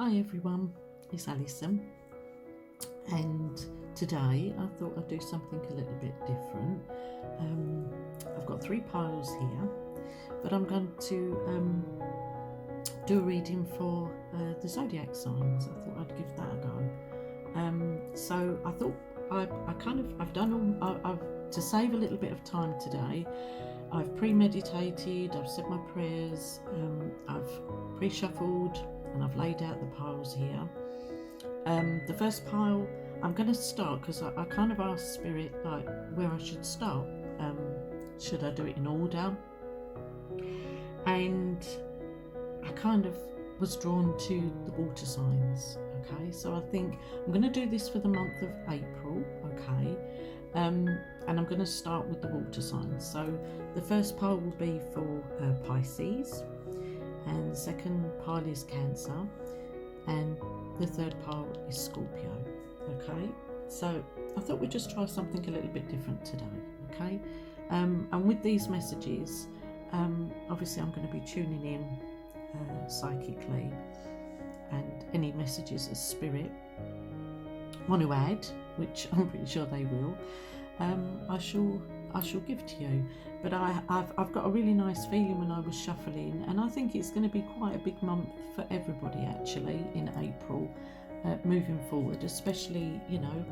Hi everyone, it's Alison, and today I thought I'd do something a little bit different. I've got 3 piles here, but I'm going to do a reading for the zodiac signs. I thought I'd give that a go. So I thought to save a little bit of time today, I've premeditated, I've said my prayers, I've pre-shuffled, and I've laid out the piles here. The first pile, I'm going to start because I kind of asked Spirit like where I should start. Should I do it in order? And I kind of was drawn to the water signs. Okay, so I think I'm going to do this for the month of April. Okay, and I'm going to start with the water signs. So the first pile will be for Pisces, and the second pile is Cancer, and the third pile is Scorpio. Okay, so I thought we'd just try something a little bit different today. Okay, and with these messages, obviously I'm going to be tuning in psychically, and any messages as Spirit want to add, which I'm pretty sure they will, I shall give to you. But I've got a really nice feeling when I was shuffling, and I think it's going to be quite a big month for everybody actually in April, moving forward, especially, you know,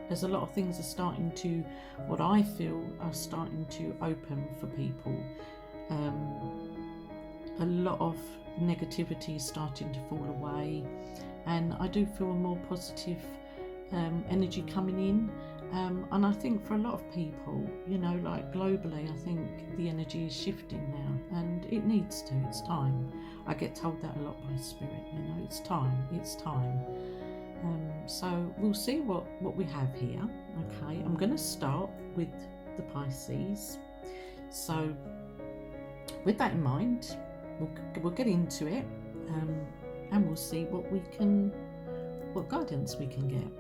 as a lot of things are starting to, what I feel are starting to open for people. A lot of negativity is starting to fall away, and I do feel a more positive energy coming in. And I think for a lot of people, you know, like globally, I think the energy is shifting now, and it needs to. It's time. I get told that a lot by Spirit, you know, it's time. So we'll see what we have here. Okay, I'm going to start with the Pisces. So with that in mind, we'll get into it, and we'll see what guidance we can get.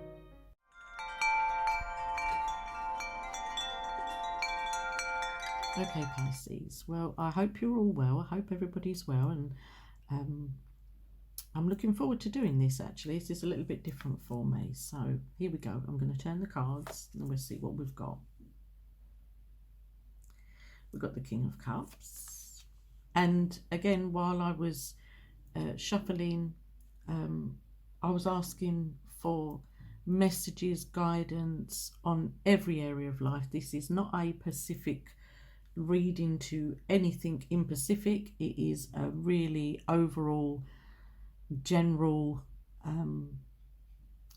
Okay, Pisces, well, I hope you're all well. I hope everybody's well, and I'm looking forward to doing this. Actually, this is a little bit different for me. So here we go. I'm going to turn the cards and we'll see what we've got. We've got the King of Cups, and again, while I was shuffling, I was asking for messages, guidance on every area of life. This is not a specific reading to anything in specific. It is a really overall general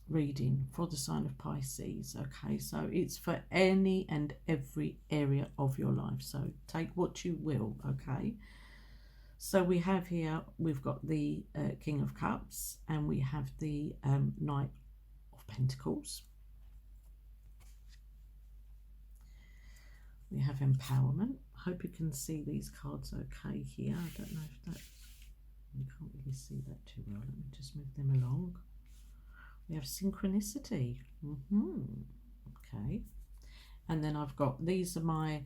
reading for the sign of Pisces. Okay, so it's for any and every area of your life, so take what you will. Okay, so we have here, we've got the King of Cups, and we have the Knight of Pentacles. We have empowerment. I hope you can see these cards okay here. I don't know if that, you can't really see that too well. Let me just move them along. We have synchronicity. Okay. And then I've got, these are my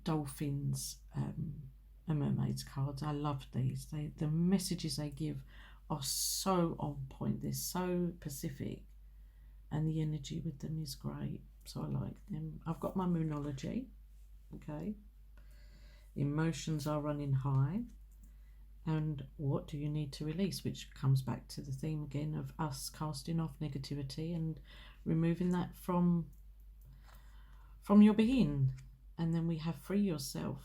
dolphins and mermaids cards. I love these. The messages they give are so on point. They're so Pacific, and the energy with them is great. So I like them. I've got my Moonology. Okay. Emotions are running high. And what do you need to release? Which comes back to the theme again of us casting off negativity and removing that from your being. And then we have free yourself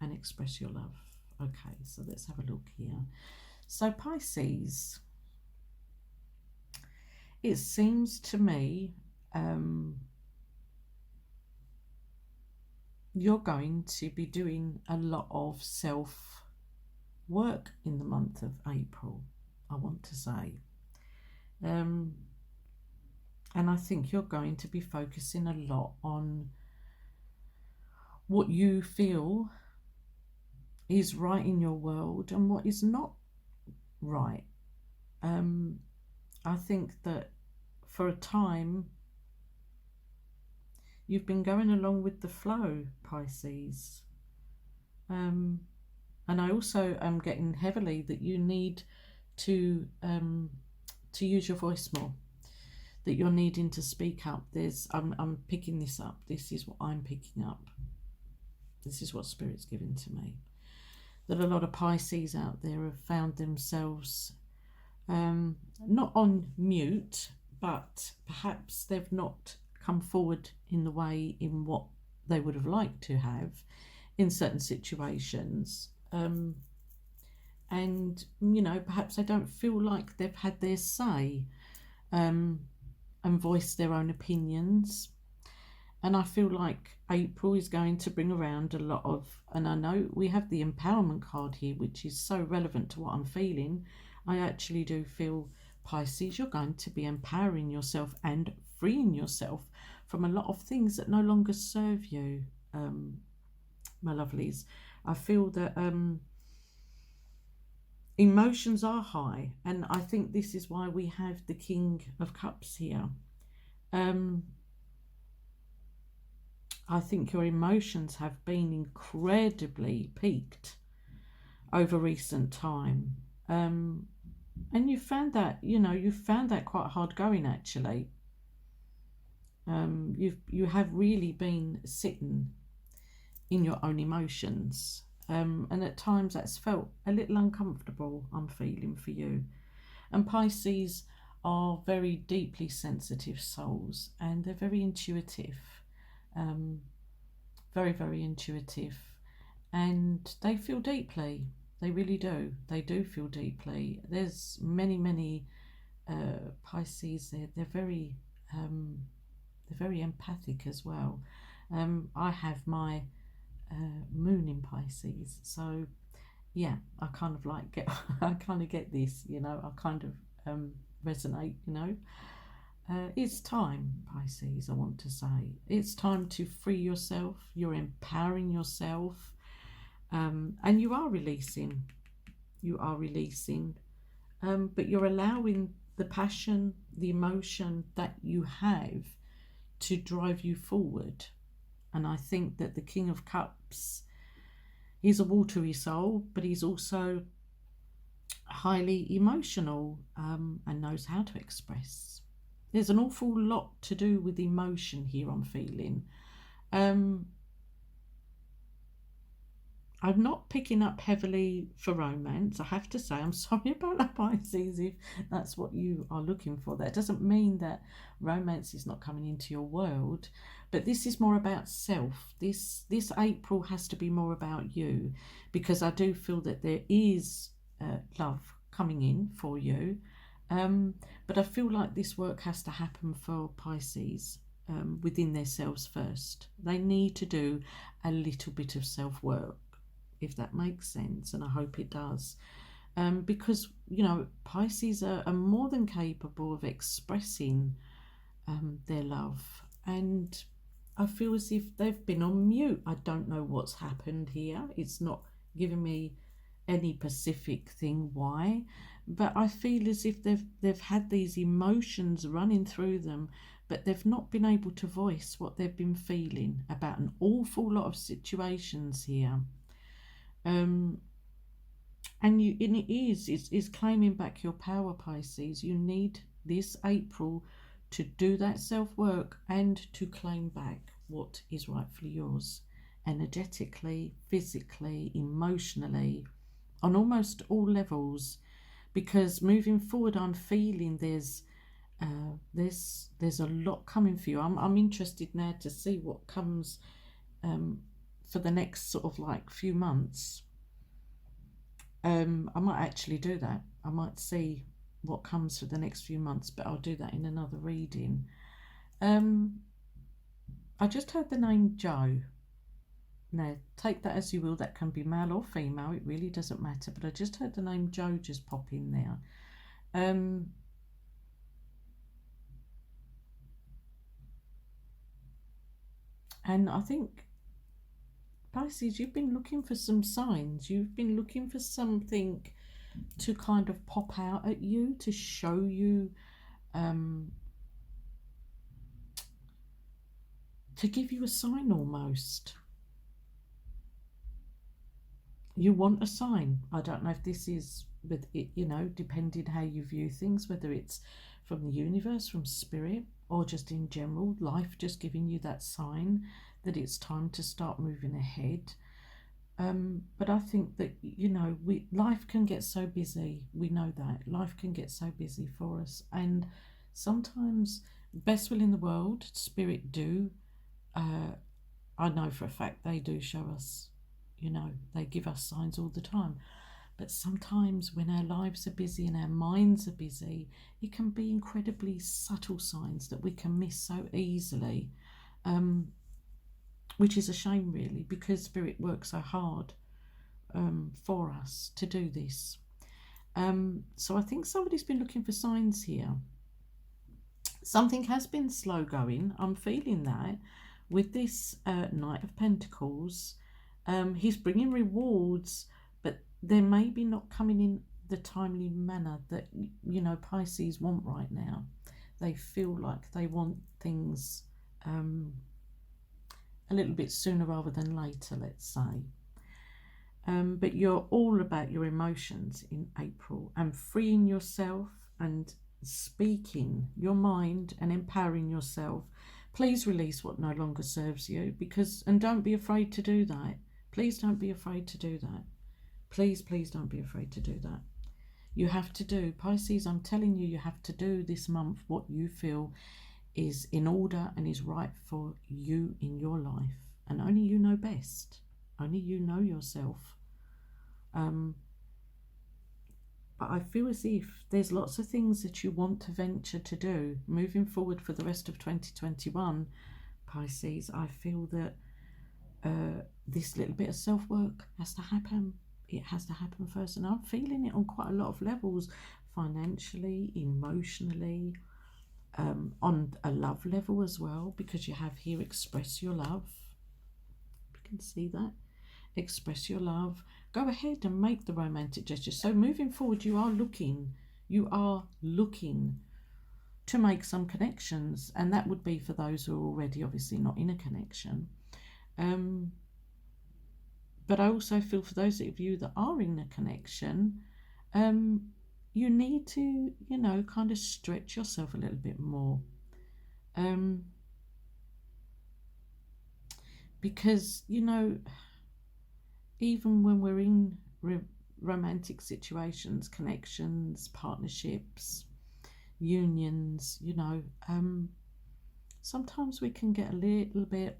and express your love. Okay, so let's have a look here. So Pisces, it seems to me you're going to be doing a lot of self-work in the month of April, I want to say. And I think you're going to be focusing a lot on what you feel is right in your world and what is not right. I think that for a time you've been going along with the flow, Pisces. And I also am getting heavily that you need to use your voice more, that you're needing to speak up. I'm picking this up. This is what I'm picking up. This is what Spirit's given to me. That a lot of Pisces out there have found themselves not on mute, but perhaps they've not come forward in the way in what they would have liked to have in certain situations. And, you know, perhaps they don't feel like they've had their say and voiced their own opinions. And I feel like April is going to bring around a lot of, and I know we have the empowerment card here, which is so relevant to what I'm feeling. I actually do feel, Pisces, you're going to be empowering yourself and freeing yourself from a lot of things that no longer serve you, my lovelies. I feel that emotions are high, and I think this is why we have the King of Cups here. I think your emotions have been incredibly peaked over recent time. And you found that, you know, you found that quite hard going, actually. You have really been sitting in your own emotions. And at times that's felt a little uncomfortable, I'm feeling, for you. And Pisces are very deeply sensitive souls, and they're very intuitive. Very, very intuitive, and they feel deeply. They really do. They do feel deeply. There's many Pisces. They're very empathic as well. I have my moon in Pisces, so yeah, I kind of like get I kind of get this, you know. I kind of resonate, you know. It's time, Pisces, I want to say. It's time to free yourself. You're empowering yourself. And you are releasing. You are releasing. But you're allowing the passion, the emotion that you have to drive you forward. And I think that the King of Cups, he's a watery soul, but he's also highly emotional and knows how to express. There's an awful lot to do with emotion here, I'm feeling. I'm not picking up heavily for romance, I have to say. I'm sorry about that, Pisces, if that's what you are looking for. That doesn't mean that romance is not coming into your world, but this is more about self. This April has to be more about you, because I do feel that there is love coming in for you. But I feel like this work has to happen for Pisces within themselves first. They need to do a little bit of self-work, if that makes sense, and I hope it does. Because, you know, Pisces are more than capable of expressing their love. And I feel as if they've been on mute. I don't know what's happened here. It's not giving me any specific thing why, but I feel as if they've had these emotions running through them, but they've not been able to voice what they've been feeling about an awful lot of situations here. And it's claiming back your power, Pisces. You need this April to do that self-work and to claim back what is rightfully yours, energetically, physically, emotionally, on almost all levels. Because moving forward, I'm feeling there's a lot coming for you. I'm interested now to see what comes for the next sort of like few months. I might actually do that. I might see what comes for the next few months, but I'll do that in another reading. I just heard the name Joe. Now, take that as you will. That can be male or female. It really doesn't matter. But I just heard the name Joe just pop in there. And I think, Pisces, you've been looking for some signs. You've been looking for something to kind of pop out at you, to show you, to give you a sign almost. you want a sign. I don't know if this is with it, you know, depending how you view things, whether it's from the universe, from spirit, or just in general, life just giving you that sign that it's time to start moving ahead. But I think that, you know, life can get so busy. We know that life can get so busy for us, and sometimes, best will in the world, spirit do. Uh, I know for a fact they do show us. You know, they give us signs all the time. But sometimes when our lives are busy and our minds are busy, it can be incredibly subtle signs that we can miss so easily. Um, which is a shame, really, because spirit works so hard for us to do this. So I think somebody's been looking for signs here. Something has been slow going. I'm feeling that with this Knight of Pentacles. He's bringing rewards, but they're maybe not coming in the timely manner that, you know, Pisces want right now. They feel like they want things a little bit sooner rather than later, let's say. But you're all about your emotions in April and freeing yourself and speaking your mind and empowering yourself. Please release what no longer serves you, and don't be afraid to do that. Please don't be afraid to do that. Please don't be afraid to do that. You have to do, Pisces, I'm telling you, you have to do this month what you feel is in order and is right for you in your life. And only you know best. Only you know yourself. But I feel as if there's lots of things that you want to venture to do moving forward for the rest of 2021, Pisces. I feel that this little bit of self-work has to happen. It has to happen first, and I'm feeling it on quite a lot of levels, financially, emotionally, on a love level as well, because you have here express your love. You can see that. Express your love. Go ahead and make the romantic gestures. So moving forward, you are looking to make some connections, and that would be for those who are already obviously not in a connection. But I also feel for those of you that are in a connection, you need to, you know, kind of stretch yourself a little bit more. Because, you know, even when we're in romantic situations, connections, partnerships, unions, you know, sometimes we can get a little bit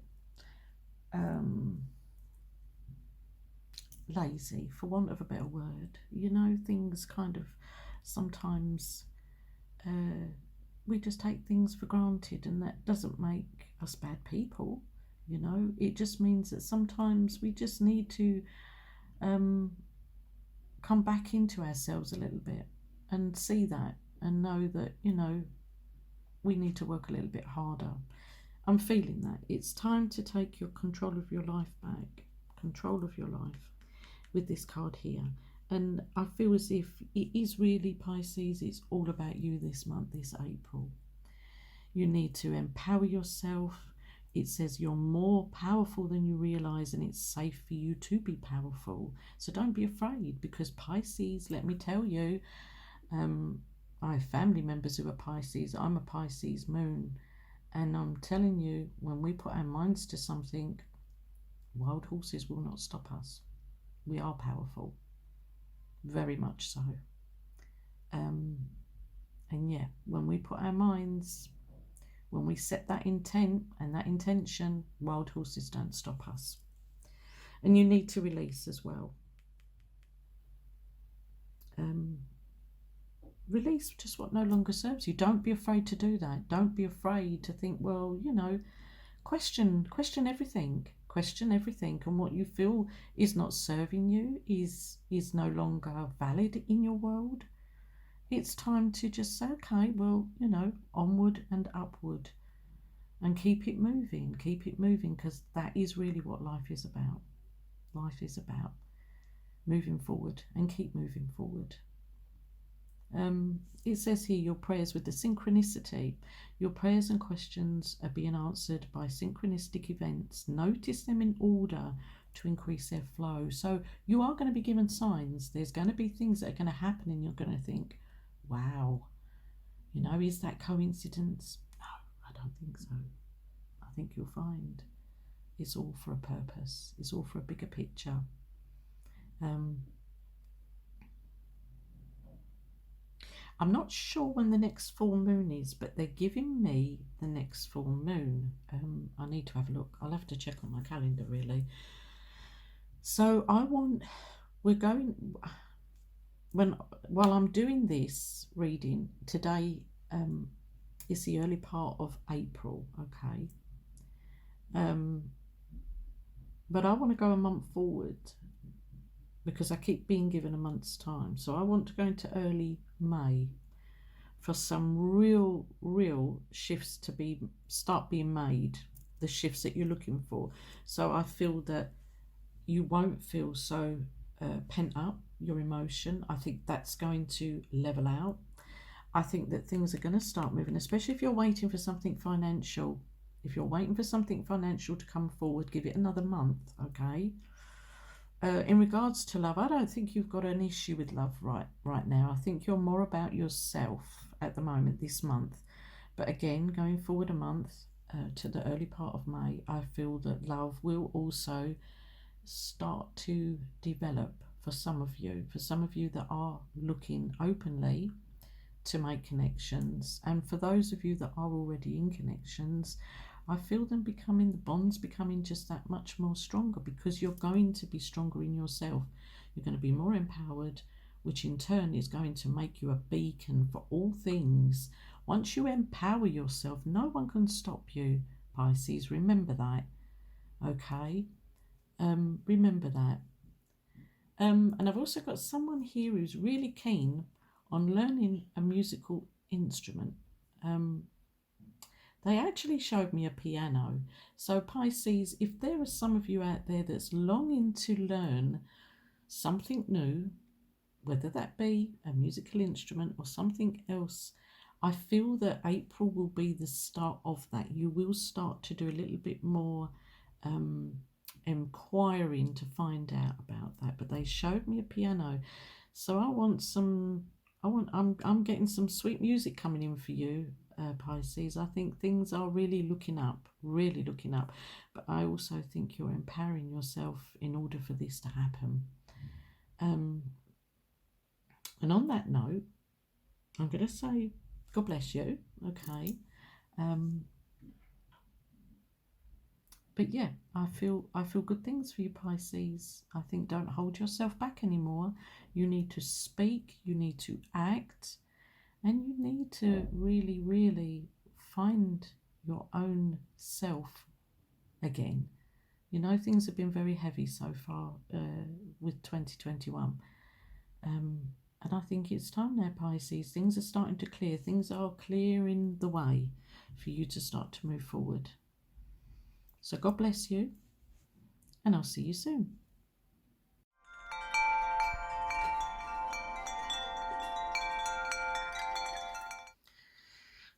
lazy, for want of a better word. You know, things kind of sometimes we just take things for granted, and that doesn't make us bad people. You know, it just means that sometimes we just need to come back into ourselves a little bit and see that and know that, you know, we need to work a little bit harder. I'm feeling that. It's time to take your control of your life back. Control of your life with this card here. And I feel as if it is really, Pisces, it's all about you this month, this April. You need to empower yourself. It says you're more powerful than you realise, and it's safe for you to be powerful. So don't be afraid, because Pisces, let me tell you, I have family members who are Pisces. I'm a Pisces moon. And I'm telling you, when we put our minds to something, wild horses will not stop us. We are powerful. Very much so. And yeah, when we put our minds, when we set that intent and that intention, wild horses don't stop us. And you need to release as well. Release just what no longer serves you. Don't be afraid to do that. Don't be afraid to think, well, you know, question everything. Question everything, and what you feel is not serving you is no longer valid in your world. It's time to just say, okay, well, you know, onward and upward, and keep it moving, because that is really what life is about. Life is about moving forward, and keep moving forward. It says here, your prayers with the synchronicity. Your prayers and questions are being answered by synchronistic events. Notice them in order to increase their flow. So you are going to be given signs. There's going to be things that are going to happen and you're going to think, wow, you know, is that coincidence? No, I don't think so. I think you'll find it's all for a purpose. It's all for a bigger picture. I'm not sure when the next full moon is, but they're giving me the next full moon. I need to have a look. I'll have to check on my calendar, really. So while I'm doing this reading today, is the early part of April, okay? But I want to go a month forward because I keep being given a month's time. So I want to go into early May for some real shifts to start being made, the shifts that you're looking for. So I feel that you won't feel so pent up, your emotion. I think that's going to level out. I think that things are going to start moving, especially if you're waiting for something financial. If you're waiting for something financial to come forward, give it another month, okay? In regards to love, I don't think you've got an issue with love right now. I think you're more about yourself at the moment this month. But again, going forward a month to the early part of May, I feel that love will also start to develop for some of you that are looking openly to make connections, and for those of you that are already in connections, I feel the bonds becoming just that much more stronger, because you're going to be stronger in yourself. You're going to be more empowered, which in turn is going to make you a beacon for all things. Once you empower yourself, no one can stop you, Pisces. Remember that, okay? Remember that. And I've also got someone here who's really keen on learning a musical instrument. They actually showed me a piano. So Pisces, if there are some of you out there that's longing to learn something new, whether that be a musical instrument or something else, I feel that April will be the start of that. You will start to do a little bit more inquiring to find out about that. But they showed me a piano, so I'm getting some sweet music coming in for you, Pisces. I think things are really looking up. But I also think you're empowering yourself in order for this to happen. And on that note, I'm going to say God bless you, okay? But yeah, I feel good things for you, Pisces. I think don't hold yourself back anymore. You need to speak, you need to act, and you need to really, really find your own self again. You know, things have been very heavy so far with 2021. And I think it's time now, Pisces. Things are starting to clear. Things are clearing the way for you to start to move forward. So God bless you, and I'll see you soon.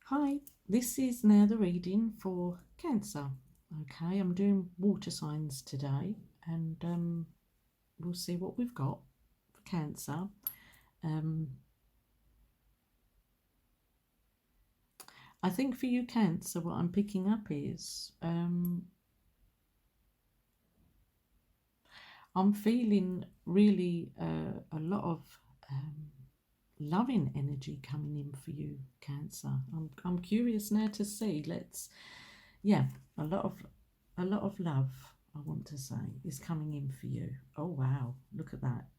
Hi, this is now the reading for Cancer. Okay, I'm doing water signs today, and we'll see what we've got for Cancer. I think for you, Cancer, what I'm picking up is I'm feeling really a lot of loving energy coming in for you, Cancer. I'm curious now to see. A lot of love, I want to say, is coming in for you. Oh wow, look at that.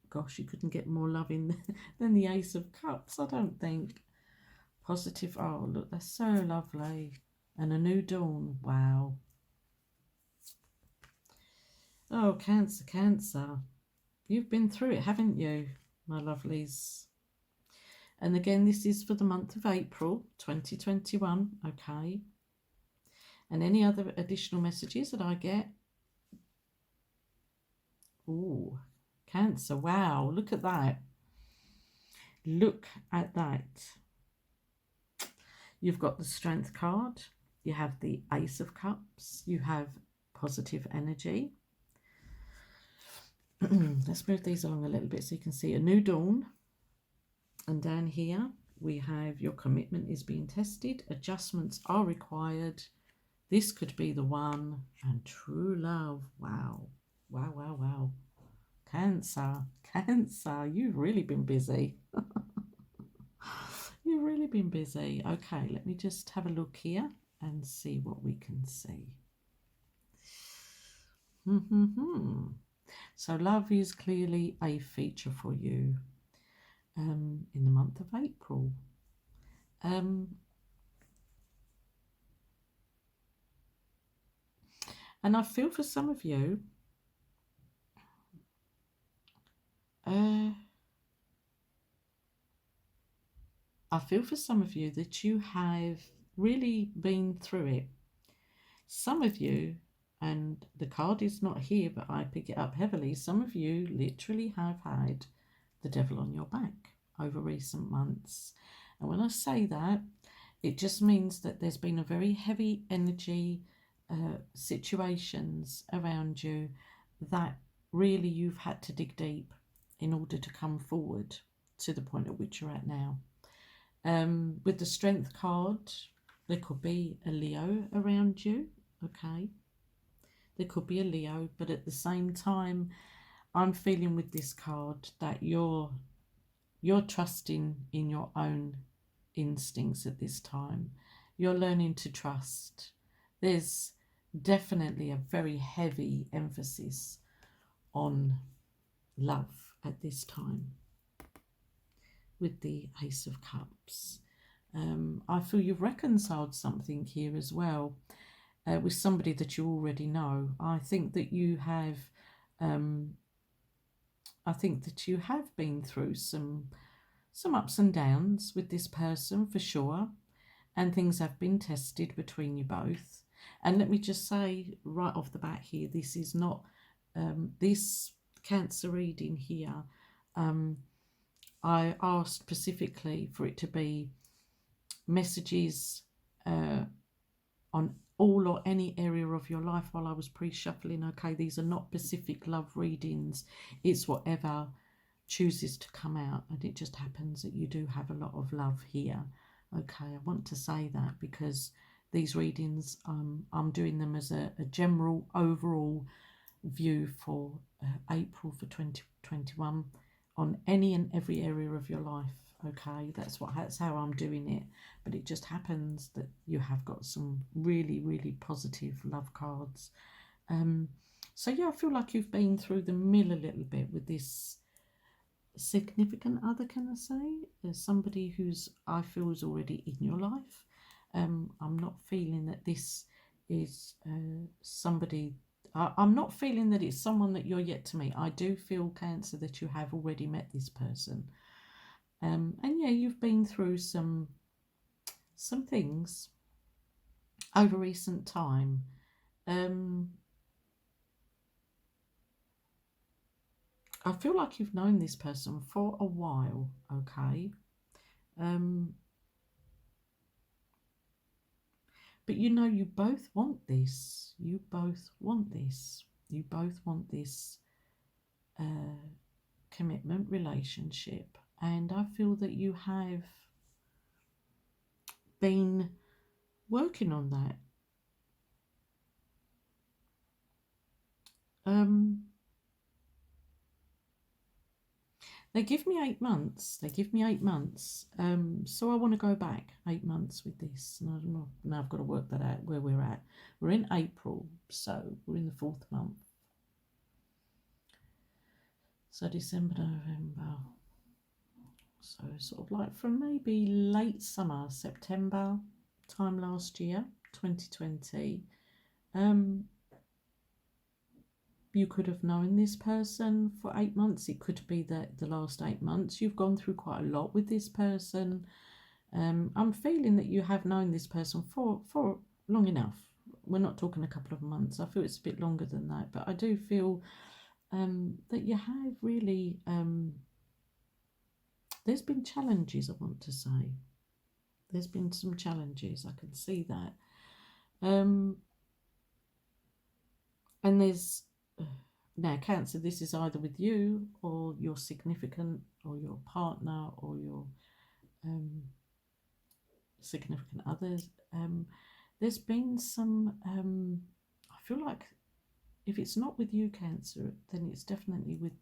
Gosh, you couldn't get more loving than the Ace of Cups, I don't think. Positive. Oh look, that's so lovely. And a new dawn. Wow. Oh, Cancer. You've been through it, haven't you, my lovelies? And again, this is for the month of April 2021, okay? And any other additional messages that I get? Oh, Cancer, wow, look at that. Look at that. You've got the Strength card. You have the Ace of Cups. You have positive energy. Let's move these along a little bit so you can see a new dawn. And down here we have your commitment is being tested. Adjustments are required. This could be the one. And true love. Wow. Wow, wow, wow. Cancer. Cancer. You've really been busy. You've really been busy. Okay, let me just have a look here and see what we can see. So love is clearly a feature for you in the month of April. And I feel for some of you, that you have really been through it. Some of you, and the card is not here, but I pick it up heavily, some of you literally have had the devil on your back over recent months. And when I say that, it just means that there's been a very heavy energy situations around you that really you've had to dig deep in order to come forward to the point at which you're at now. With the Strength card, there could be a Leo around you, okay? There could be a Leo, but at the same time, I'm feeling with this card that you're trusting in your own instincts at this time. You're learning to trust. There's definitely a very heavy emphasis on love at this time with the Ace of Cups. I feel you've reconciled something here as well with somebody that you already know. I think that you have been through some ups and downs with this person for sure, and things have been tested between you both. And let me just say right off the bat here, this is not this Cancer reading here. I asked specifically for it to be messages on all or any area of your life while I was pre-shuffling. Okay, these are not specific love readings. It's whatever chooses to come out, and it just happens that you do have a lot of love here. Okay, I want to say that because these readings, I'm doing them as a general overall view for April for 2021 on any and every area of your life. Okay, that's how I'm doing it, but it just happens that you have got some really, really positive love cards. So yeah, I feel like you've been through the mill a little bit with this significant other, can I say? There's somebody who's, I feel, is already in your life. I'm not feeling that this is somebody, I'm not feeling that it's someone that you're yet to meet. I do feel, Cancer, that you have already met this person. And yeah, you've been through some things over recent time. I feel like you've known this person for a while, okay? But you know, you both want this. You both want this. You both want this commitment relationship. And I feel that you have been working on that. They give me 8 months. So I want to go back 8 months with this. And I don't know. Now I've got to work that out where we're at. We're in April, so we're in the 4th month. So December, November. So sort of like from maybe late summer, September time last year, 2020. You could have known this person for 8 months. It could be that the last 8 months you've gone through quite a lot with this person. I'm feeling that you have known this person for long enough. We're not talking a couple of months. I feel it's a bit longer than that, but I do feel that you have really, there's been challenges, I want to say. There's been some challenges, I can see that. And there's now Cancer, this is either with you or your significant or your partner or your significant others. There's been some I feel like if it's not with you, Cancer, then it's definitely with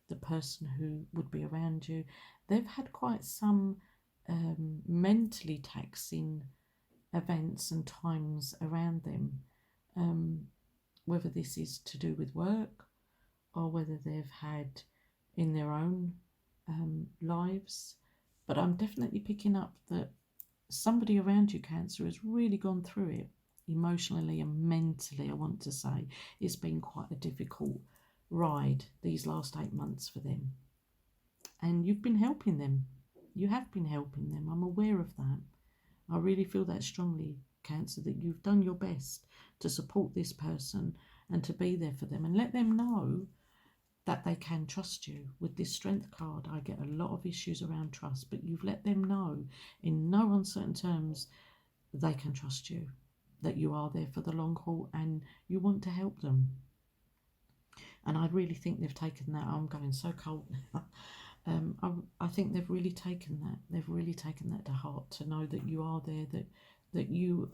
the person who would be around you. They've had quite some mentally taxing events and times around them, whether this is to do with work or whether they've had in their own lives. But I'm definitely picking up that somebody around you, Cancer, has really gone through it emotionally and mentally. I want to say it's been quite a difficult ride these last 8 months for them, and you've been helping them. You have been helping them. I'm aware of that. I really feel that strongly, Cancer, that you've done your best to support this person and to be there for them and let them know that they can trust you. With this Strength card, I get a lot of issues around trust, but you've let them know in no uncertain terms they can trust you, that you are there for the long haul and you want to help them. And I really think they've taken that. I'm going so cold now. I think they've really taken that. They've really taken that to heart, to know that you are there, that you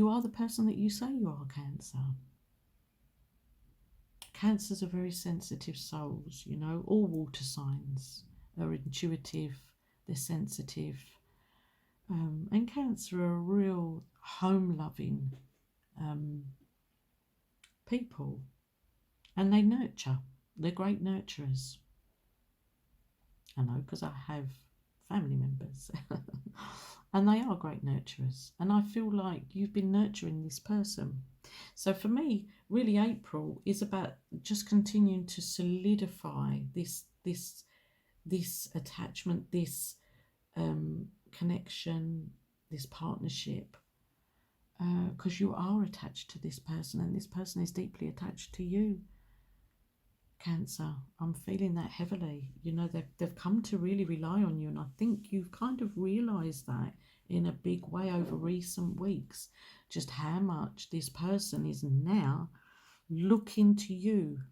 are the person that you say you are, Cancer. Cancers are very sensitive souls, you know. All water signs are intuitive, they're sensitive. And Cancer are real home-loving people. And they nurture. They're great nurturers. I know, because I have family members. And they are great nurturers. And I feel like you've been nurturing this person. So for me, really, April is about just continuing to solidify this attachment, this connection, this partnership, because you are attached to this person and this person is deeply attached to you, Cancer. I'm feeling that heavily. You know, they've come to really rely on you, and I think you've kind of realised that in a big way over recent weeks, just how much this person is now looking to you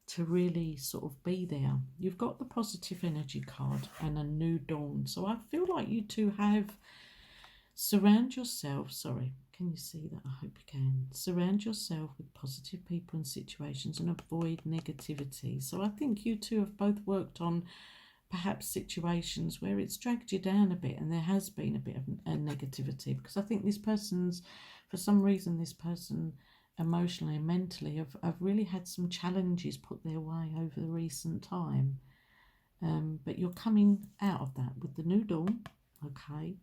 to really sort of be there. You've got the positive energy card and a new dawn. So I feel like you two have surround yourself. Sorry, can you see that? I hope you can. Surround yourself with positive people and situations and avoid negativity. So I think you two have both worked on perhaps situations where it's dragged you down a bit and there has been a bit of a negativity, because I think this person's, for some reason, this person emotionally and mentally have really had some challenges put their way over the recent time. But you're coming out of that with the new dawn, okay?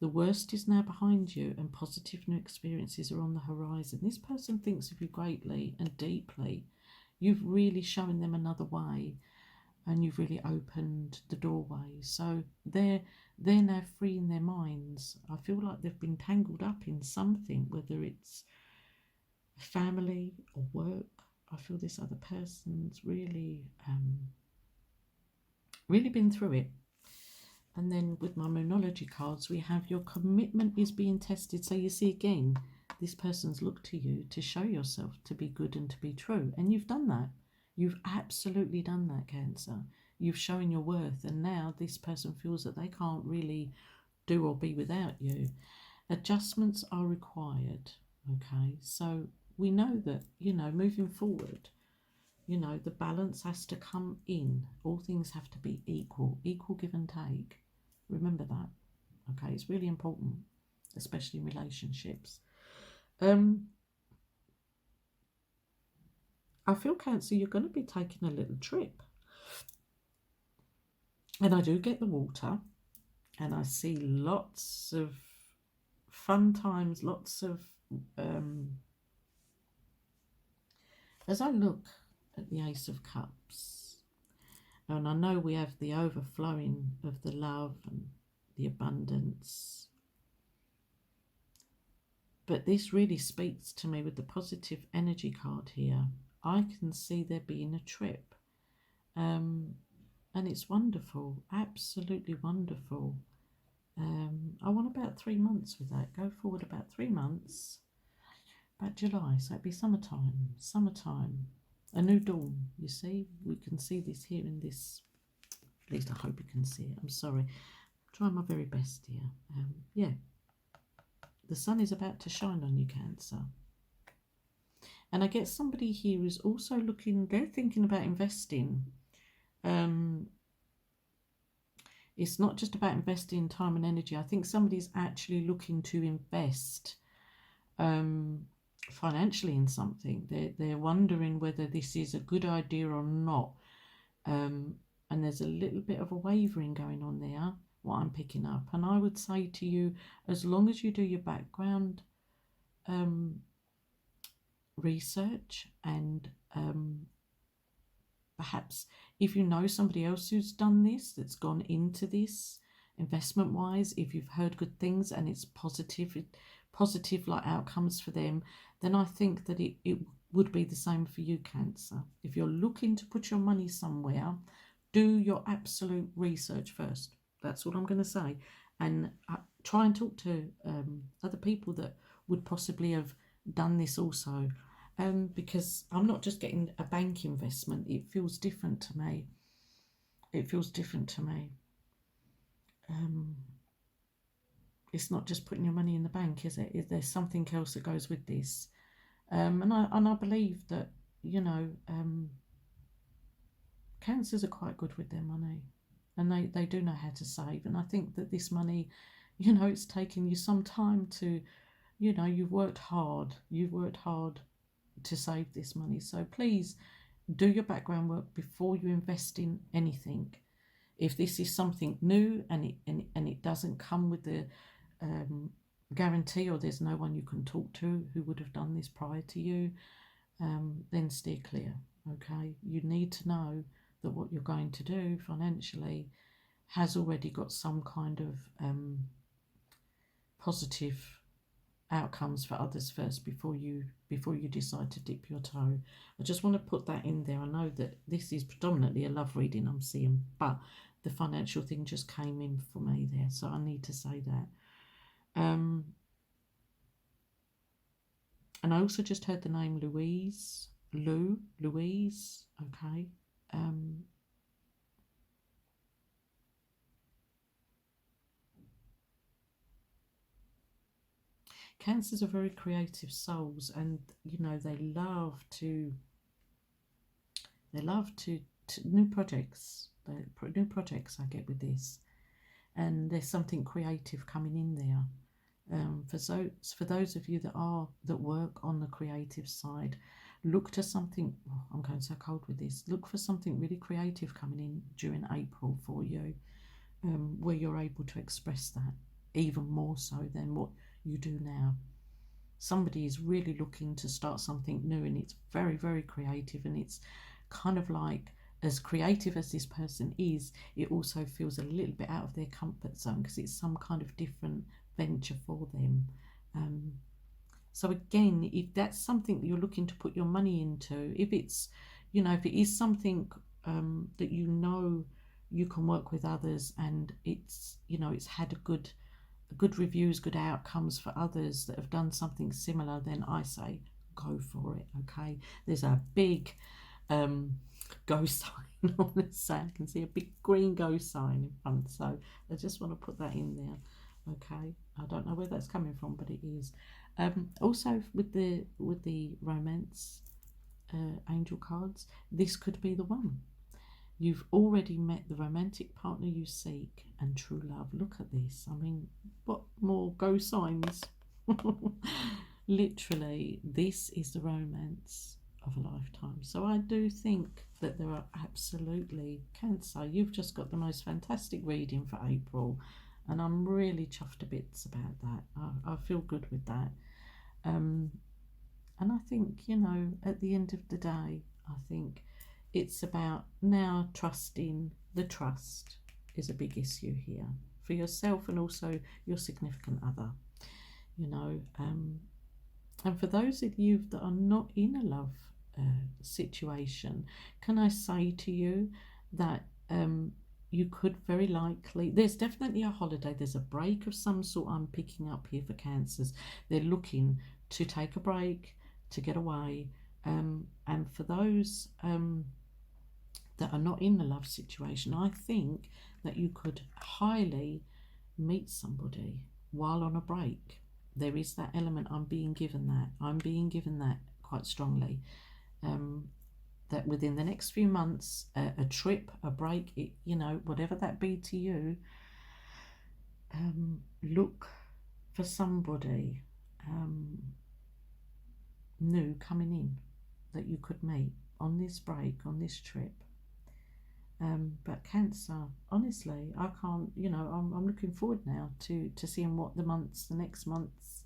The worst is now behind you and positive new experiences are on the horizon. This person thinks of you greatly and deeply. You've really shown them another way and you've really opened the doorway. So they're now free in their minds. I feel like they've been tangled up in something, whether it's family or work. I feel this other person's really been through it. And then with my Moonology cards, we have your commitment is being tested. So you see again, this person's looked to you to show yourself to be good and to be true. And you've done that. You've absolutely done that, Cancer. You've shown your worth. And now this person feels that they can't really do or be without you. Adjustments are required. Okay. So we know that, you know, moving forward, you know, the balance has to come in. All things have to be equal give and take. Remember that. Okay, it's really important, especially in relationships. I feel, Cancer, you're going to be taking a little trip. And I do get the water. And I see lots of fun times, lots of... as I look at the Ace of Cups, and I know we have the overflowing of the love and the abundance, but this really speaks to me with the positive energy card here. I can see there being a trip, and it's wonderful, absolutely wonderful. I want about 3 months with that. Go forward about 3 months. about July, so it'd be summertime, a new dawn. You see, we can see this here in this. At least I hope you can see it. I'm sorry, I'm trying my very best here. Yeah, the sun is about to shine on you, Cancer. And I get somebody here who's also looking. They're thinking about investing. It's not just about investing time and energy. I think somebody's actually looking to invest financially in something. They're wondering whether this is a good idea or not. And there's a little bit of a wavering going on there, what I'm picking up. And I would say to you, as long as you do your background research and perhaps if you know somebody else who's done this, that's gone into this investment wise, if you've heard good things and it's positive like outcomes for them, then I think that it would be the same for you, Cancer. If you're looking to put your money somewhere, do your absolute research first. That's what I'm going to say. And try and talk to other people that would possibly have done this also. Because I'm not just getting a bank investment. It feels different to me. It's not just putting your money in the bank, is it? There's something else that goes with this. And I believe that, you know, Cancers are quite good with their money. And they do know how to save. And I think that this money, you know, it's taken you some time to, you know, you've worked hard to save this money. So please do your background work before you invest in anything. If this is something new and it doesn't come with the guarantee, or there's no one you can talk to who would have done this prior to you, then steer clear. Okay, you need to know that what you're going to do financially has already got some kind of positive outcomes for others first before you decide to dip your toe. I just want to put that in there. I know that this is predominantly a love reading I'm seeing, but the financial thing just came in for me there, so I need to say that. And I also just heard the name Louise. Okay. Cancers are very creative souls, and you know they love to new projects. New projects I get with this, and there's something creative coming in there. For those of you that work on the creative side, look to something. Oh, I'm going so cold with this. Look for something really creative coming in during April for you, where you're able to express that even more so than what you do now. Somebody is really looking to start something new, and it's very, very creative, and it's kind of like, as creative as this person is, it also feels a little bit out of their comfort zone because it's some kind of different venture for them. So again, if that's something that you're looking to put your money into, if it's, you know, if it is something that you know you can work with others, and it's, you know, it's had good reviews, good outcomes for others that have done something similar, then I say go for it. Okay, there's a big go sign on the side. I can see a big green go sign in front, so I just want to put that in there. Okay, I don't know where that's coming from, but it is. Also with the romance angel cards, this could be the one. You've already met the romantic partner you seek and true love. Look at this. I mean, what more go signs? Literally, this is the romance of a lifetime. So I do think that there are absolutely, Cancer, you've just got the most fantastic reading for April, and I'm really chuffed to bits about that. I feel good with that. And I think, you know, at the end of the day, I think it's about now trusting. The trust is a big issue here for yourself and also your significant other, you know. And for those of you that are not in a love situation, can I say to you that you could very likely, there's definitely a holiday, there's a break of some sort I'm picking up here for Cancers. They're looking to take a break, to get away. And for those that are not in the love situation, I think that you could highly meet somebody while on a break. There is that element. I'm being given that quite strongly. That within the next few months, a trip, a break, whatever that be to you, look for somebody new coming in that you could meet on this break, on this trip. But Cancer, honestly, I can't, I'm looking forward now to seeing what the next months,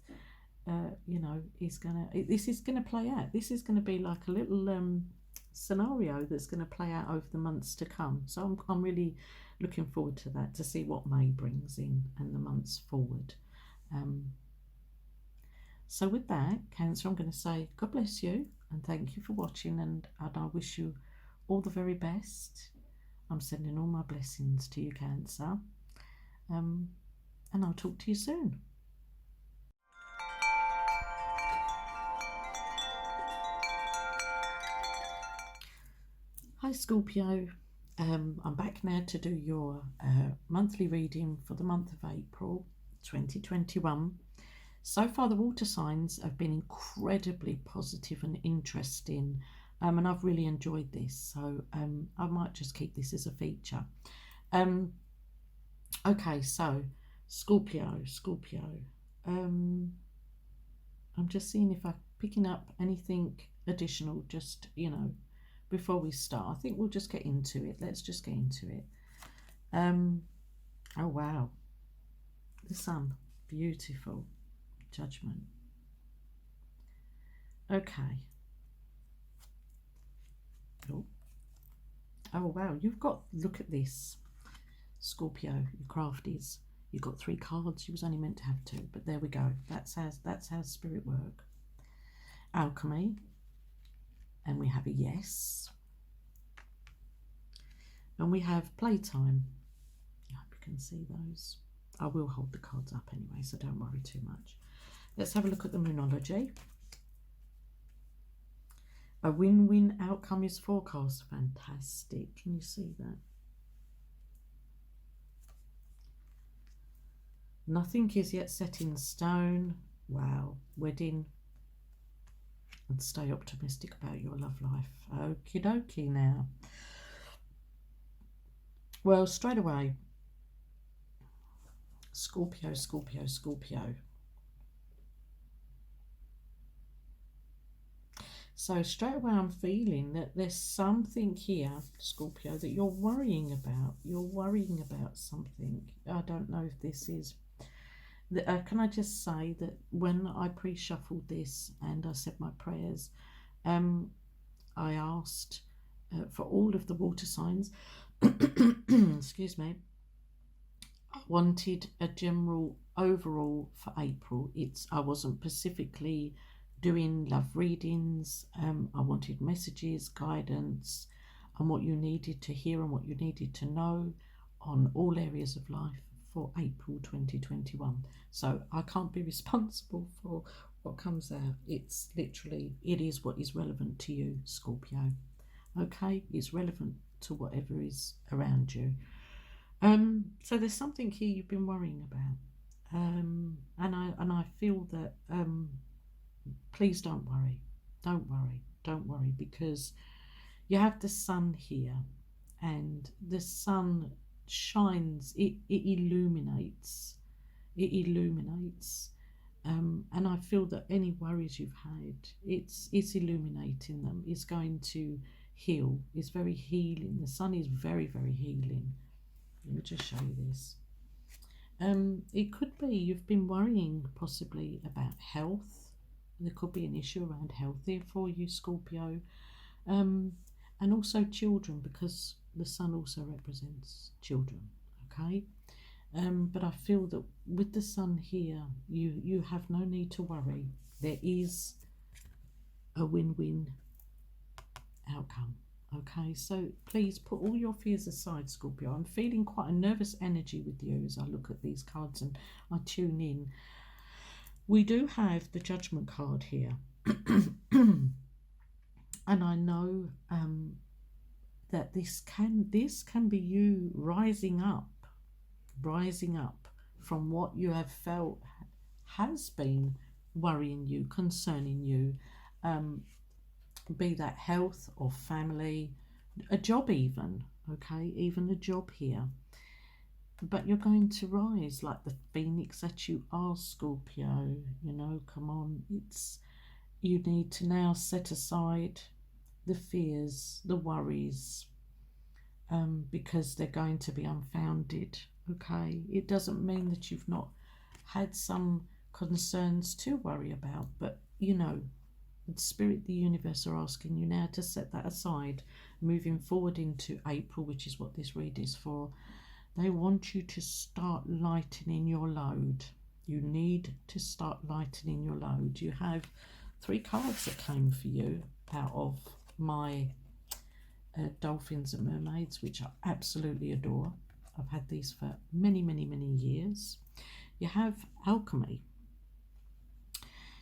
this is gonna play out. This is gonna be like a little scenario that's gonna play out over the months to come. So I'm really looking forward to that, to see what May brings in and the months forward. So with that, Cancer, I'm going to say God bless you and thank you for watching, and I wish you all the very best. I'm sending all my blessings to you, Cancer, and I'll talk to you soon. Hi Scorpio, I'm back now to do your monthly reading for the month of April 2021. So far the water signs have been incredibly positive and interesting, and I've really enjoyed this, so I might just keep this as a feature. Okay, so Scorpio, I'm just seeing if I'm picking up anything additional, just, before we start. I think we'll just get into it. Let's just get into it. Oh wow, the sun, beautiful. Judgment. Okay. Oh wow, you've got, look at this, Scorpio, you crafties. You've got 3 cards. You was only meant to have 2, but there we go. That's how spirit work. Alchemy, and we have a yes, and we have playtime. I hope you can see those. I will hold the cards up anyway, so don't worry too much. Let's have a look at the Moonology. A win-win outcome is forecast. Fantastic. Can you see that? Nothing is yet set in stone. Wow. Wedding. And stay optimistic about your love life. Okie dokie now. Well, straight away, Scorpio. So straight away I'm feeling that there's something here, Scorpio, that you're worrying about. You're worrying about something. I don't know if this is... can I just say that when I pre-shuffled this and I said my prayers, I asked for all of the water signs, excuse me, I wanted a general overall for April. I wasn't specifically doing love readings. I wanted messages, guidance, and what you needed to hear and what you needed to know on all areas of life for April 2021. So I can't be responsible for what comes out. It's literally, it is what is relevant to you, Scorpio. Okay, it's relevant to whatever is around you. So there's something here you've been worrying about, and I feel that please don't worry, because you have the sun here, and the sun shines, it illuminates, and I feel that any worries you've had, it's illuminating them. It's going to heal. It's very healing. The sun is very, very healing. Let me just show you this. It could be you've been worrying possibly about health. There could be an issue around health there for you, Scorpio, and also children, because the sun also represents children. Okay, but I feel that with the sun here, you have no need to worry. There is a win-win outcome. Okay, so please put all your fears aside, Scorpio. I'm feeling quite a nervous energy with you as I look at these cards and I tune in. We do have the Judgment card here. And I know that this can be you rising up from what you have felt has been worrying you, concerning you, be that health or family, a job even, okay, even a job here. But you're going to rise like the phoenix that you are, Scorpio. You know, come on, you need to now set aside the fears, the worries, because they're going to be unfounded, okay? It doesn't mean that you've not had some concerns to worry about, but you know, the spirit, the universe are asking you now to set that aside, moving forward into April, which is what this read is for. They want you to start lightening your load. You need to start lightening your load. You have 3 cards that came for you out of my dolphins and mermaids, which I absolutely adore. I've had these for many, many, many years. You have alchemy.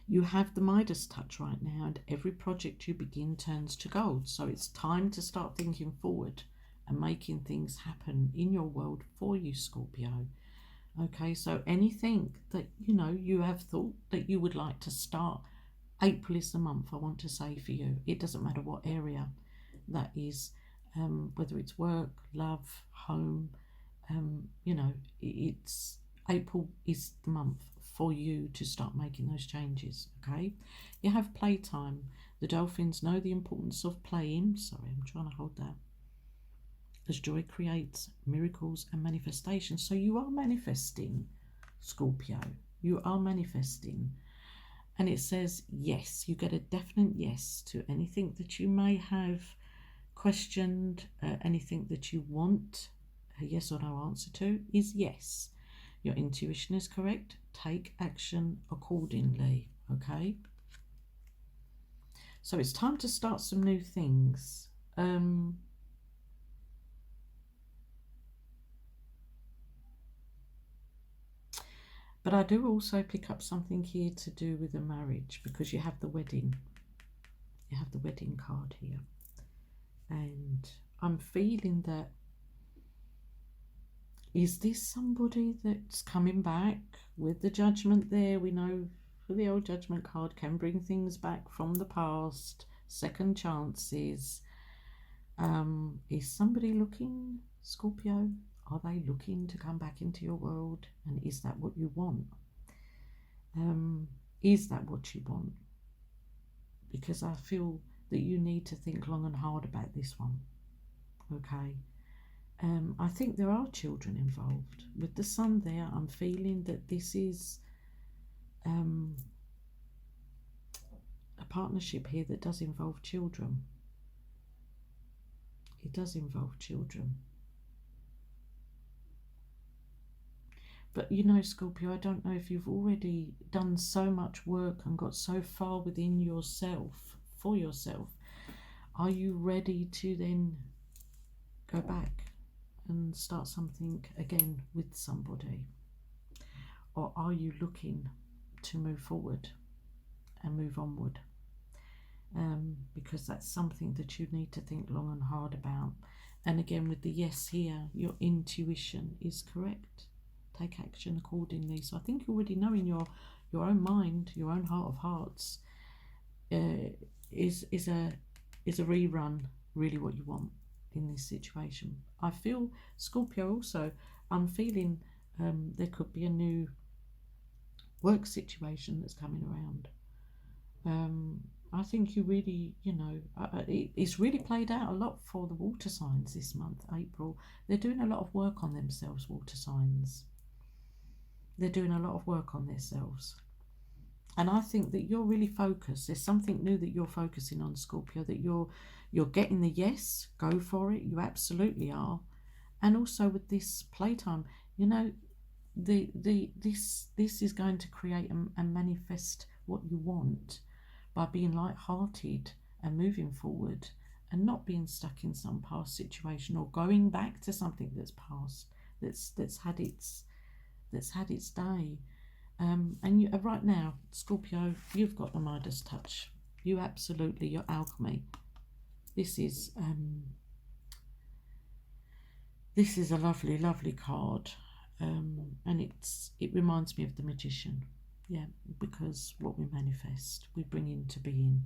You have the Midas touch right now, and every project you begin turns to gold. So it's time to start thinking forward and making things happen in your world for you, Scorpio. Okay, so anything that you have thought that you would like to start, April is the month, I want to say, for you. It doesn't matter what area that is, whether it's work, love, home, it's April is the month for you to start making those changes. Okay, you have playtime. The dolphins know the importance of playing. Sorry, I'm trying to hold that. As joy creates miracles and manifestations. So you are manifesting, Scorpio. You are manifesting. And it says yes. You get a definite yes to anything that you may have questioned, anything that you want a yes or no answer to is yes. Your intuition is correct. Take action accordingly. Okay. So it's time to start some new things. But I do also pick up something here to do with a marriage, because you have the wedding. You have the wedding card here. And I'm feeling that, is this somebody that's coming back with the judgment there? We know for the old judgment card can bring things back from the past, second chances. Is somebody looking, Scorpio? Are they looking to come back into your world? And is that what you want? Is that what you want? Because I feel that you need to think long and hard about this one. Okay. I think there are children involved. With the sun there, I'm feeling that this is a partnership here that does involve children. It does involve children. But you know, Scorpio, I don't know if you've already done so much work and got so far within yourself, for yourself. Are you ready to then go back and start something again with somebody? Or are you looking to move forward and move onward? Because that's something that you need to think long and hard about. And again, with the yes here, your intuition is correct. Take action accordingly. So I think you already know in your own mind, your own heart of hearts, is a rerun really what you want in this situation. I feel, Scorpio, also, I'm feeling there could be a new work situation that's coming around. I think you really, it's really played out a lot for the water signs this month, April. They're doing a lot of work on themselves, water signs. They're doing a lot of work on themselves. And I think that you're really focused. There's something new that you're focusing on, Scorpio, that you're getting the yes, go for it. You absolutely are. And also with this playtime, this is going to create and manifest what you want by being light-hearted and moving forward and not being stuck in some past situation or going back to something that's past, that's had its day. And you, right now, Scorpio, you've got the Midas touch. You absolutely, your alchemy. This is a lovely, lovely card, and it reminds me of the Magician. Yeah, because what we manifest, we bring into being,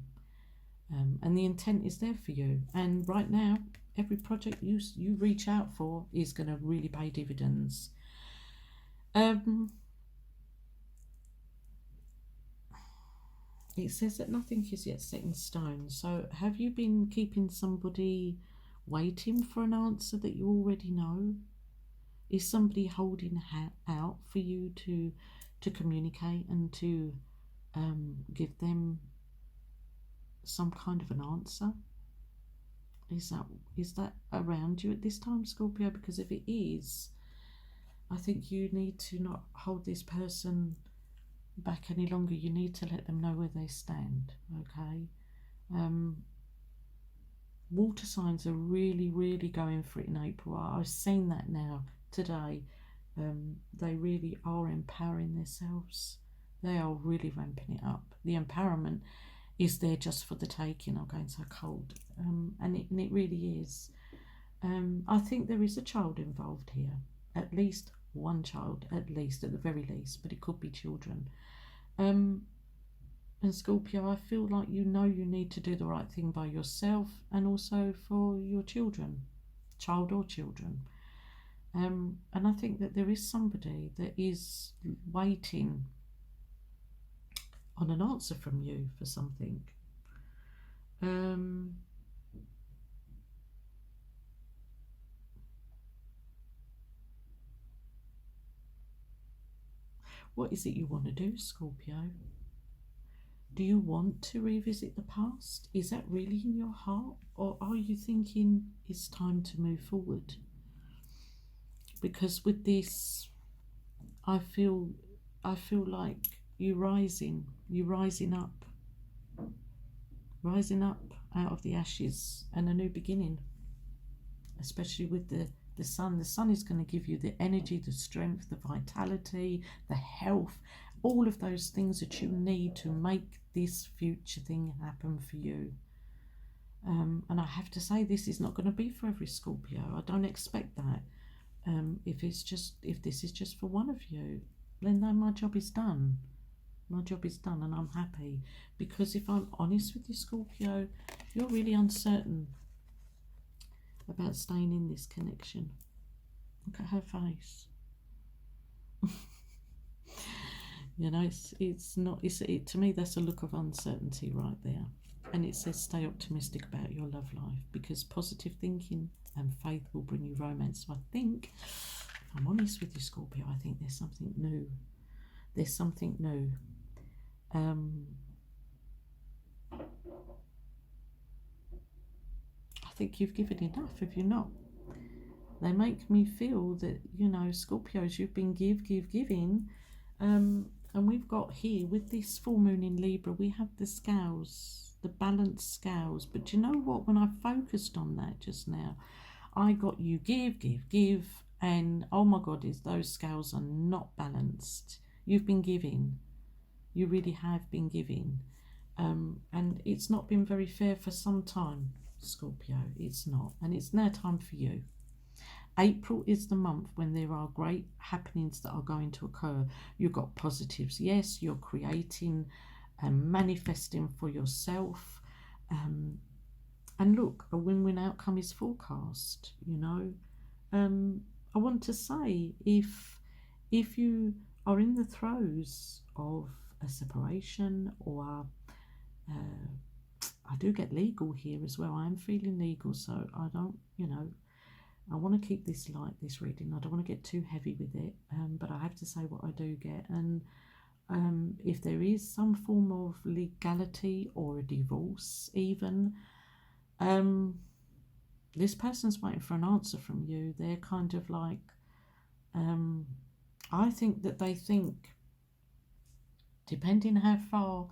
and the intent is there for you. And right now, every project you reach out for is going to really pay dividends. It says that nothing is yet set in stone. So have you been keeping somebody waiting for an answer that you already know? Is somebody holding out for you to communicate and to give them some kind of an answer? Is that around you at this time, Scorpio? Because if it is, I think you need to not hold this person back any longer. You need to let them know where they stand. Okay. Water signs are really, really going for it in April. I've seen that now today. They really are empowering themselves. They are really ramping it up. The empowerment is there just for the taking. I'm going so cold, and it really is. I think there is a child involved here, at least one child, at the very least, but it could be children. And Scorpio, I feel like you know you need to do the right thing by yourself and also for your children, child or children. And I think that there is somebody that is waiting on an answer from you for something. What is it you want to do, Scorpio? Do you want to revisit the past? Is that really in your heart? Or are you thinking it's time to move forward? Because with this, I feel like you're rising up out of the ashes and a new beginning, especially with the sun. The sun is going to give you the energy, the strength, the vitality, the health, all of those things that you need to make this future thing happen for you. And I have to say, this is not going to be for every Scorpio. I don't expect that. If this is just for one of you, then my job is done. My job is done, and I'm happy, because if I'm honest with you, Scorpio, you're really uncertain about staying in this connection. Look at her face. You know, to me, that's a look of uncertainty right there. And it says stay optimistic about your love life, because positive thinking and faith will bring you romance. So I think, if I'm honest with you, Scorpio, I think there's something new. There's something new. I think you've given enough, have you not? They make me feel that, you know, Scorpios, you've been giving. And we've got here, with this full moon in Libra, we have the scales, the balanced scales. But do you know what? When I focused on that just now, I got you give. And oh my God, those scales are not balanced. You've been giving. You really have been giving. And it's not been very fair for some time, Scorpio. It's not. And it's now time for you. April is the month when there are great happenings that are going to occur. You've got positives. Yes, you're creating and manifesting for yourself. And look, a win-win outcome is forecast, you know. I want to say, if you are in the throes of a separation, or I do get legal here as well. I am feeling legal, so I don't, you know, I want to keep this light, this reading. I don't want to get too heavy with it, but I have to say what I do get. And if there is some form of legality or a divorce even, this person's waiting for an answer from you. They're kind of like, I think that they think, depending how far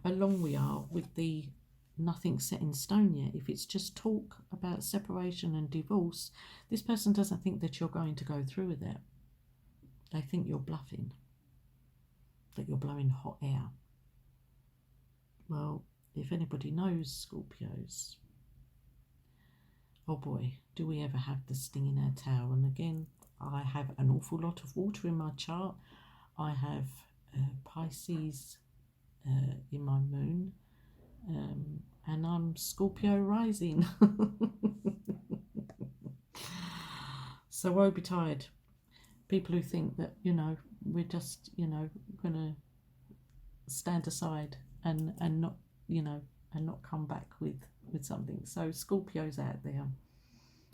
along we are with the nothing set in stone yet, if it's just talk about separation and divorce, this person doesn't think that you're going to go through with it. They think you're bluffing. that you're blowing hot air. Well, if anybody knows Scorpios, oh boy, do we ever have the sting in our tail. And again, I have an awful lot of water in my chart. I have Pisces in my moon, and I'm Scorpio rising. So woe betide people who think that, you know, we're just, you know, going to stand aside and not, you know, and not come back with something. So Scorpios out there,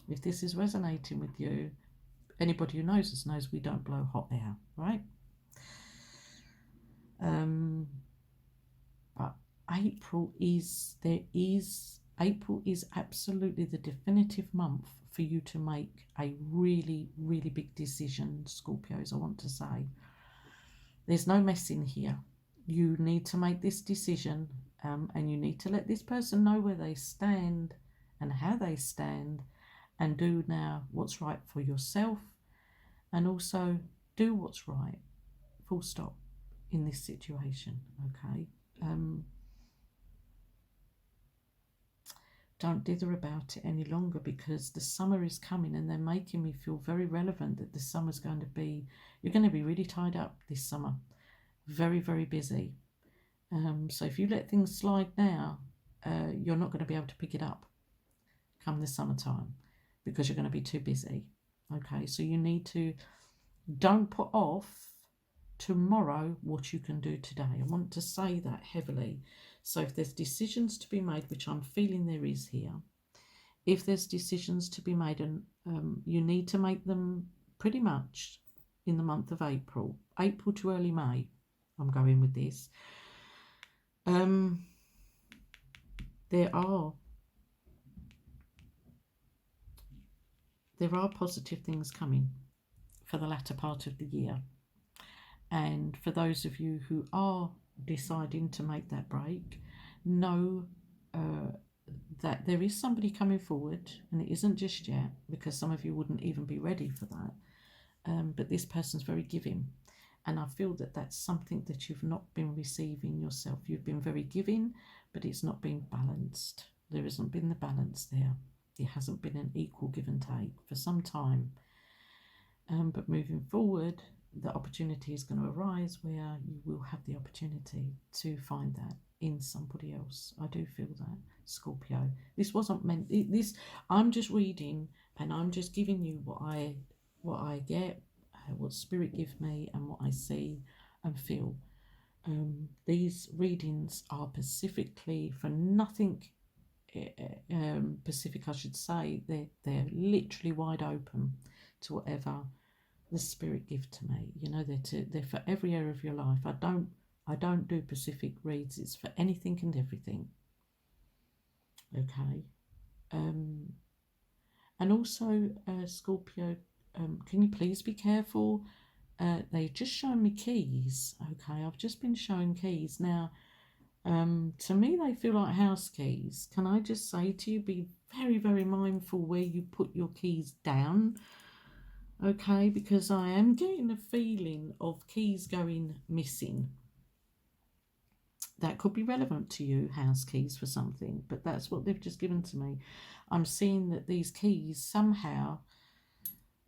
if this is resonating with you, anybody who knows us knows we don't blow hot air, right? But April is absolutely the definitive month for you to make a really, really big decision, Scorpios, I want to say. There's no messing here. You need to make this decision, and you need to let this person know where they stand and how they stand, and do now what's right for yourself, and also do what's right, full stop, in this situation, okay? Don't dither about it any longer, because the summer is coming and they're making me feel very relevant that the summer's going to be, you're going to be really tied up this summer, very, very busy. So if you let things slide now, you're not going to be able to pick it up come the summertime, because you're going to be too busy. Okay, so you need to, don't put off tomorrow what you can do today. I want to say that heavily. So if there's decisions to be made, which I'm feeling there is here, if there's decisions to be made, and you need to make them pretty much in the month of April to early May, I'm going with this. There are positive things coming for the latter part of the year. And for those of you who are deciding to make that break, know that there is somebody coming forward, and it isn't just yet, because some of you wouldn't even be ready for that. But this person's very giving. And I feel that that's something that you've not been receiving yourself. You've been very giving, but it's not been balanced. There hasn't been the balance there. It hasn't been an equal give and take for some time. But moving forward, the opportunity is going to arise where you will have the opportunity to find that in somebody else. I do feel that, Scorpio. This wasn't meant, I'm just reading, and I'm just giving you what I get, what spirit gives me, and what I see and feel. These readings are specifically for nothing Pacific, I should say. They're literally wide open to whatever the spirit give to me. You know, they're for every area of your life. I don't do Pacific reads. It's for anything and everything. Okay. And also, Scorpio, can you please be careful? They just shown me keys. Okay, I've just been shown keys. Now, to me, they feel like house keys. Can I just say to you, be very, very mindful where you put your keys down. Okay, because I am getting a feeling of keys going missing. That could be relevant to you, house keys for something, but that's what they've just given to me. I'm seeing that these keys somehow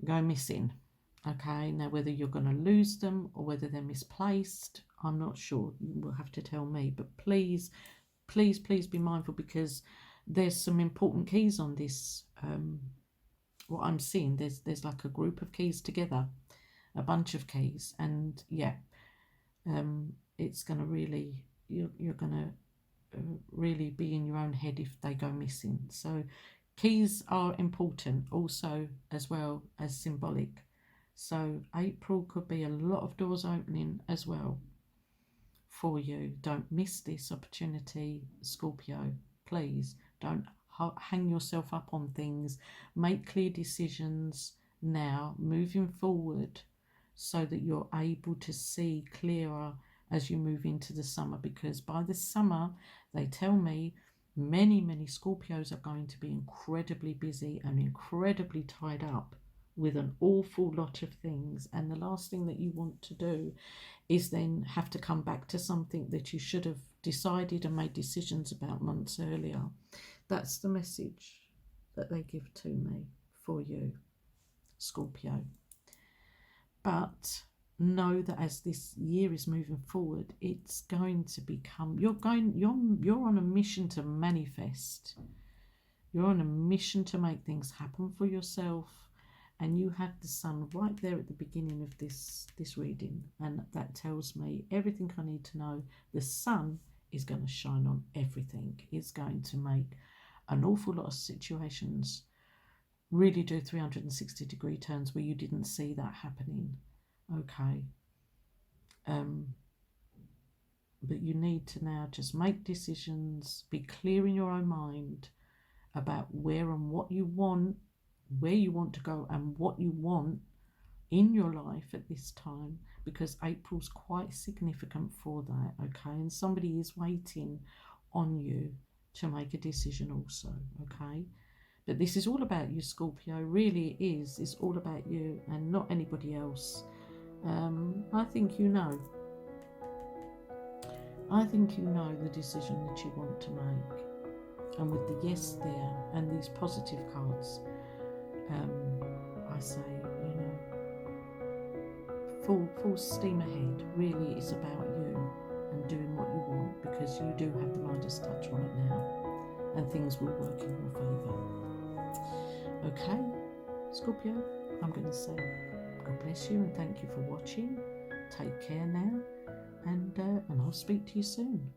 go missing. Okay, now whether you're going to lose them or whether they're misplaced, I'm not sure. You will have to tell me, but please, please, please be mindful, because there's some important keys on this. What I'm seeing, there's like a group of keys together, a bunch of keys, and yeah, it's going to really, you're going to really be in your own head if they go missing. So keys are important also, as well as symbolic. So April could be a lot of doors opening as well for you. Don't miss this opportunity, Scorpio. Please don't hang yourself up on things. Make clear decisions now, moving forward, so that you're able to see clearer as you move into the summer. Because by the summer, they tell me, many Scorpios are going to be incredibly busy and incredibly tied up with an awful lot of things, and the last thing that you want to do is then have to come back to something that you should have decided and made decisions about months earlier. That's the message that they give to me for you, Scorpio. But know that as this year is moving forward, it's going to become, you're on a mission to manifest. You're on a mission to make things happen for yourself, and you had the sun right there at the beginning of this reading, and that tells me everything I need to know. The sun is going to shine on everything. It's going to make an awful lot of situations really do 360-degree turns where you didn't see that happening. Okay. But you need to now just make decisions, be clear in your own mind about where and what you want, where you want to go and what you want in your life at this time, because April's quite significant for that, okay? And somebody is waiting on you to make a decision also, okay? But this is all about you, Scorpio. Really it is. It's all about you and not anybody else. I think you know. I think you know the decision that you want to make. And with the yes there and these positive cards, I say, you know, full steam ahead. Really, it's about you and doing what you want, because you do have the Midas touch right now, and things will work in your favour. Okay, Scorpio, I'm going to say God bless you and thank you for watching. Take care now, and I'll speak to you soon.